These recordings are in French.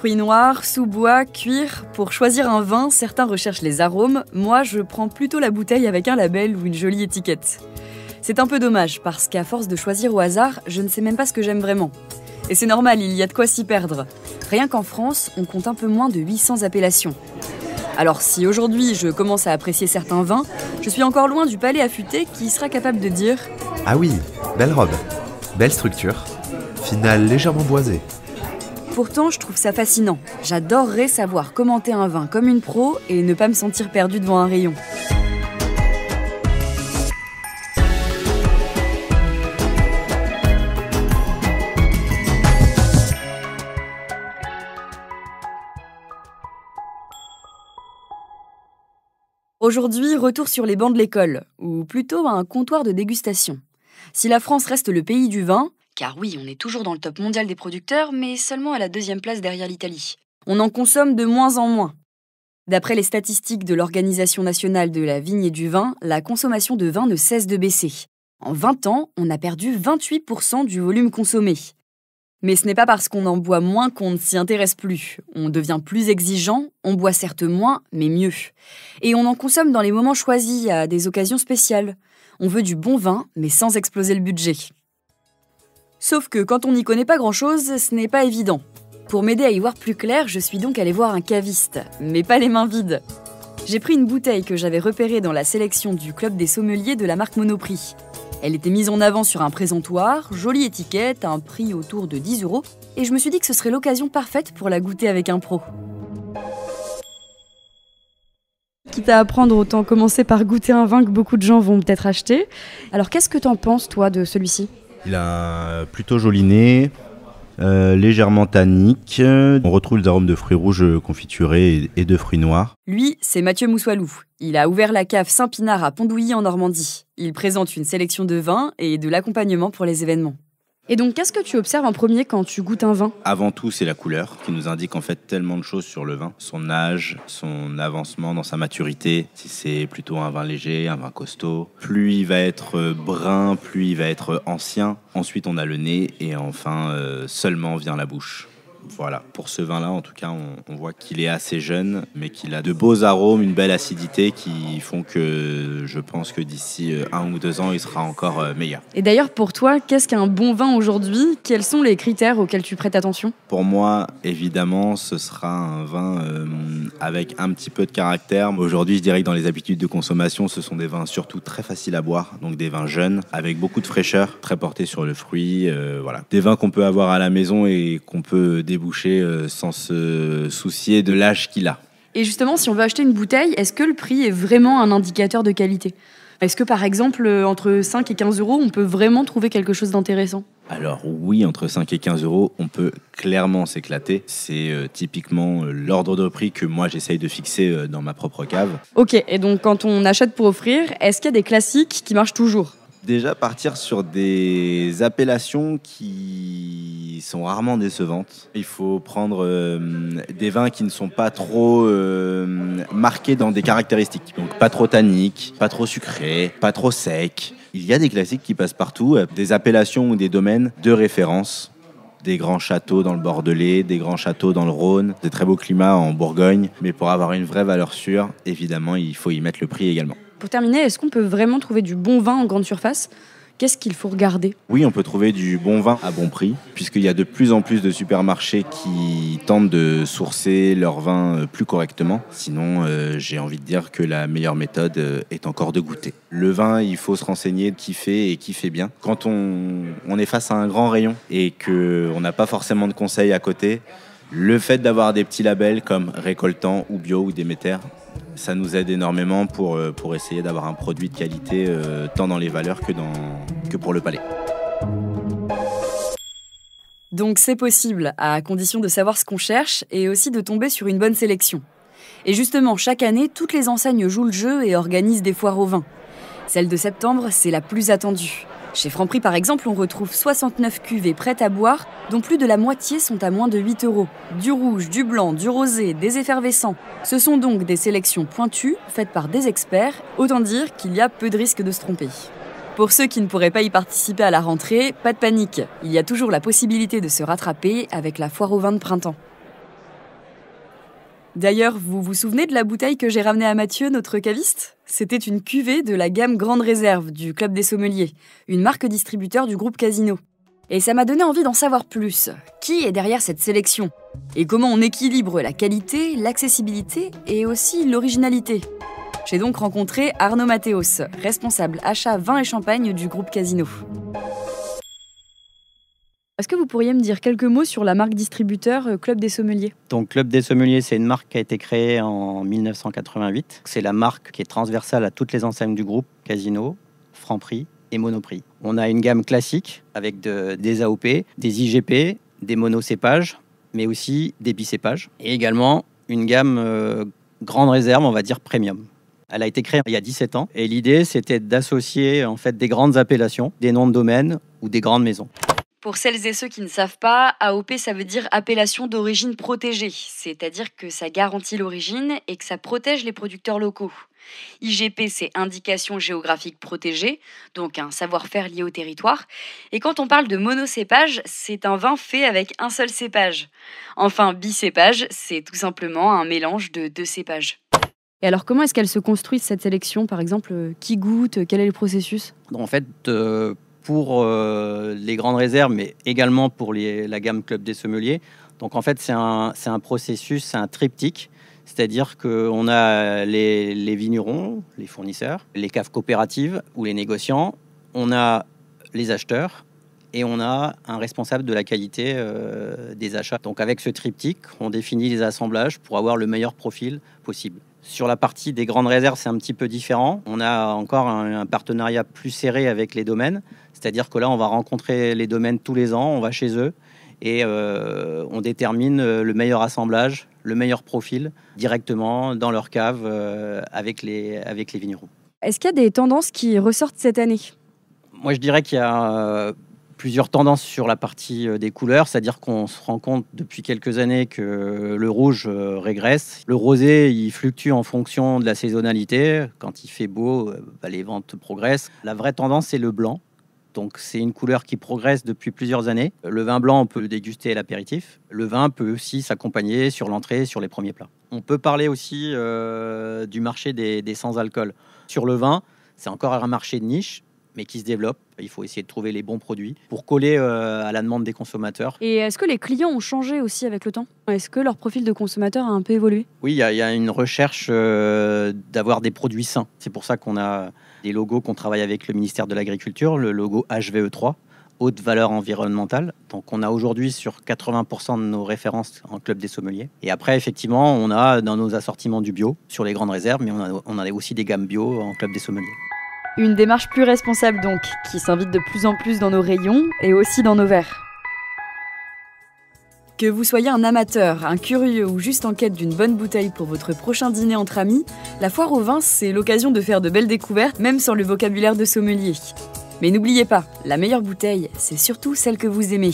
Fruits noirs, sous-bois, cuir. Pour choisir un vin, certains recherchent les arômes. Moi, je prends plutôt la bouteille avec un label ou une jolie étiquette. C'est un peu dommage, parce qu'à force de choisir au hasard, je ne sais même pas ce que j'aime vraiment. Et c'est normal, il y a de quoi s'y perdre. Rien qu'en France, on compte un peu moins de 800 appellations. Alors si aujourd'hui je commence à apprécier certains vins, je suis encore loin du palais affûté qui sera capable de dire « Ah oui, belle robe, belle structure, finale légèrement boisée. » Pourtant, je trouve ça fascinant. J'adorerais savoir commenter un vin comme une pro et ne pas me sentir perdue devant un rayon. Aujourd'hui, retour sur les bancs de l'école, ou plutôt à un comptoir de dégustation. Si la France reste le pays du vin, car oui, on est toujours dans le top mondial des producteurs, mais seulement à la 2e place derrière l'Italie. On en consomme de moins en moins. D'après les statistiques de l'Organisation nationale de la vigne et du vin, la consommation de vin ne cesse de baisser. En 20 ans, on a perdu 28% du volume consommé. Mais ce n'est pas parce qu'on en boit moins qu'on ne s'y intéresse plus. On devient plus exigeant, on boit certes moins, mais mieux. Et on en consomme dans les moments choisis, à des occasions spéciales. On veut du bon vin, mais sans exploser le budget. Sauf que quand on n'y connaît pas grand-chose, ce n'est pas évident. Pour m'aider à y voir plus clair, je suis donc allée voir un caviste, mais pas les mains vides. J'ai pris une bouteille que j'avais repérée dans la sélection du club des sommeliers de la marque Monoprix. Elle était mise en avant sur un présentoir, jolie étiquette, un prix autour de 10 €, et je me suis dit que ce serait l'occasion parfaite pour la goûter avec un pro. Quitte à apprendre, autant commencer par goûter un vin que beaucoup de gens vont peut-être acheter. Alors qu'est-ce que t'en penses, toi, de celui-ci ? Il a un plutôt joli nez, légèrement tannique. On retrouve les arômes de fruits rouges confiturés et de fruits noirs. Lui, c'est Mathieu Moussoilou. Il a ouvert la cave Saint-Pinard à Pondouilly en Normandie. Il présente une sélection de vins et de l'accompagnement pour les événements. Et donc, qu'est-ce que tu observes en premier quand tu goûtes un vin ? Avant tout, c'est la couleur qui nous indique en fait tellement de choses sur le vin. Son âge, son avancement dans sa maturité. Si c'est plutôt un vin léger, un vin costaud. Plus il va être brun, plus il va être ancien. Ensuite, on a le nez et enfin, seulement vient la bouche. Voilà, pour ce vin-là, en tout cas, on voit qu'il est assez jeune, mais qu'il a de beaux arômes, une belle acidité qui font que je pense que d'ici 1 ou 2 ans, il sera encore meilleur. Et d'ailleurs, pour toi, qu'est-ce qu'un bon vin aujourd'hui ? Quels sont les critères auxquels tu prêtes attention ? Pour moi, évidemment, ce sera un vin avec un petit peu de caractère. Aujourd'hui, je dirais que dans les habitudes de consommation, ce sont des vins surtout très faciles à boire, donc des vins jeunes, avec beaucoup de fraîcheur, très portés sur le fruit. Voilà. Des vins qu'on peut avoir à la maison et qu'on peut déboucher sans se soucier de l'âge qu'il a. Et justement, si on veut acheter une bouteille, est-ce que le prix est vraiment un indicateur de qualité ? Est-ce que par exemple, entre 5 et 15 €, on peut vraiment trouver quelque chose d'intéressant ? Alors oui, entre 5 et 15 €, on peut clairement s'éclater. C'est typiquement l'ordre de prix que moi j'essaye de fixer dans ma propre cave. Ok, et donc quand on achète pour offrir, est-ce qu'il y a des classiques qui marchent toujours ? Déjà partir sur des appellations qui sont rarement décevantes. Il faut prendre des vins qui ne sont pas trop marqués dans des caractéristiques. Donc pas trop tanniques, pas trop sucrés, pas trop secs. Il y a des classiques qui passent partout, des appellations ou des domaines de référence. Des grands châteaux dans le Bordelais, des grands châteaux dans le Rhône, des très beaux climats en Bourgogne. Mais pour avoir une vraie valeur sûre, évidemment, il faut y mettre le prix également. Pour terminer, est-ce qu'on peut vraiment trouver du bon vin en grande surface ? Qu'est-ce qu'il faut regarder ? Oui, on peut trouver du bon vin à bon prix, puisqu'il y a de plus en plus de supermarchés qui tentent de sourcer leur vin plus correctement. Sinon, j'ai envie de dire que la meilleure méthode est encore de goûter. Le vin, il faut se renseigner, kiffer et kiffer bien. Quand on est face à un grand rayon et qu'on n'a pas forcément de conseils à côté, le fait d'avoir des petits labels comme Récoltant ou Bio ou Déméter, ça nous aide énormément pour essayer d'avoir un produit de qualité tant dans les valeurs que pour le palais. Donc c'est possible, à condition de savoir ce qu'on cherche et aussi de tomber sur une bonne sélection. Et justement, chaque année, toutes les enseignes jouent le jeu et organisent des foires au vin. Celle de septembre, c'est la plus attendue. Chez Franprix, par exemple, on retrouve 69 cuvées prêtes à boire, dont plus de la moitié sont à moins de 8 €. Du rouge, du blanc, du rosé, des effervescents. Ce sont donc des sélections pointues, faites par des experts, autant dire qu'il y a peu de risques de se tromper. Pour ceux qui ne pourraient pas y participer à la rentrée, pas de panique. Il y a toujours la possibilité de se rattraper avec la foire au vin de printemps. D'ailleurs, vous vous souvenez de la bouteille que j'ai ramenée à Mathieu, notre caviste ? C'était une cuvée de la gamme Grande Réserve du Club des Sommeliers, une marque distributeur du groupe Casino. Et ça m'a donné envie d'en savoir plus. Qui est derrière cette sélection ? Et comment on équilibre la qualité, l'accessibilité et aussi l'originalité ? J'ai donc rencontré Arnaud Mathéos, responsable achat vin et champagne du groupe Casino. Est-ce que vous pourriez me dire quelques mots sur la marque distributeur Club des Sommeliers ? Donc Club des Sommeliers, c'est une marque qui a été créée en 1988. C'est la marque qui est transversale à toutes les enseignes du groupe Casino, Franprix et Monoprix. On a une gamme classique avec des AOP, des IGP, des monocépages, mais aussi des bicépages. Et également une gamme grande réserve, on va dire premium. Elle a été créée il y a 17 ans et l'idée c'était d'associer en fait des grandes appellations, des noms de domaine ou des grandes maisons. Pour celles et ceux qui ne savent pas, AOP ça veut dire appellation d'origine protégée, c'est-à-dire que ça garantit l'origine et que ça protège les producteurs locaux. IGP c'est indication géographique protégée, donc un savoir-faire lié au territoire. Et quand on parle de monocépage, c'est un vin fait avec un seul cépage. Enfin, bicépage, c'est tout simplement un mélange de 2 cépages. Et alors, comment est-ce qu'elle se construit cette sélection ? Par exemple, qui goûte ? Quel est le processus ? En fait, pour les grandes réserves, mais également pour la gamme Club des Sommeliers, donc en fait, c'est un processus, c'est un triptyque. C'est-à-dire qu'on a les vignerons, les fournisseurs, les caves coopératives ou les négociants, on a les acheteurs et on a un responsable de la qualité des achats. Donc avec ce triptyque, on définit les assemblages pour avoir le meilleur profil possible. Sur la partie des grandes réserves, c'est un petit peu différent. On a encore un partenariat plus serré avec les domaines. C'est-à-dire que là, on va rencontrer les domaines tous les ans, on va chez eux et on détermine le meilleur assemblage, le meilleur profil directement dans leur cave avec les vignerons. Est-ce qu'il y a des tendances qui ressortent cette année ? Moi, je dirais qu'il y a plusieurs tendances sur la partie des couleurs, c'est-à-dire qu'on se rend compte depuis quelques années que le rouge régresse. Le rosé, il fluctue en fonction de la saisonnalité. Quand il fait beau, les ventes progressent. La vraie tendance, c'est le blanc. Donc, c'est une couleur qui progresse depuis plusieurs années. Le vin blanc, on peut le déguster à l'apéritif. Le vin peut aussi s'accompagner sur l'entrée, sur les premiers plats. On peut parler aussi du marché des sans-alcool. Sur le vin, c'est encore un marché de niche, mais qui se développe. Il faut essayer de trouver les bons produits pour coller à la demande des consommateurs. Et est-ce que les clients ont changé aussi avec le temps ? Est-ce que leur profil de consommateur a un peu évolué ? Oui, il y a une recherche d'avoir des produits sains. C'est pour ça qu'on a des logos qu'on travaille avec le ministère de l'Agriculture, le logo HVE3, haute valeur environnementale. Donc on a aujourd'hui sur 80% de nos références en Club des Sommeliers. Et après, effectivement, on a dans nos assortiments du bio sur les grandes réserves, mais on a aussi des gammes bio en Club des Sommeliers. Une démarche plus responsable donc, qui s'invite de plus en plus dans nos rayons et aussi dans nos verres. Que vous soyez un amateur, un curieux ou juste en quête d'une bonne bouteille pour votre prochain dîner entre amis, la foire au vin, c'est l'occasion de faire de belles découvertes, même sans le vocabulaire de sommelier. Mais n'oubliez pas, la meilleure bouteille, c'est surtout celle que vous aimez.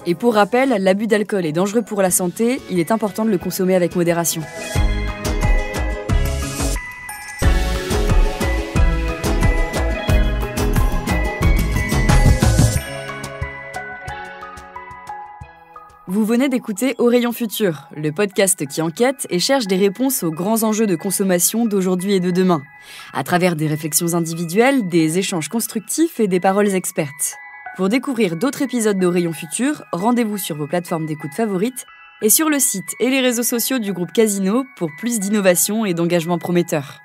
Et pour rappel, l'abus d'alcool est dangereux pour la santé, il est important de le consommer avec modération. Vous venez d'écouter Au Rayon Futur, le podcast qui enquête et cherche des réponses aux grands enjeux de consommation d'aujourd'hui et de demain, à travers des réflexions individuelles, des échanges constructifs et des paroles expertes. Pour découvrir d'autres épisodes d'Au Rayon Futur, rendez-vous sur vos plateformes d'écoute favorites et sur le site et les réseaux sociaux du groupe Casino pour plus d'innovation et d'engagement prometteur.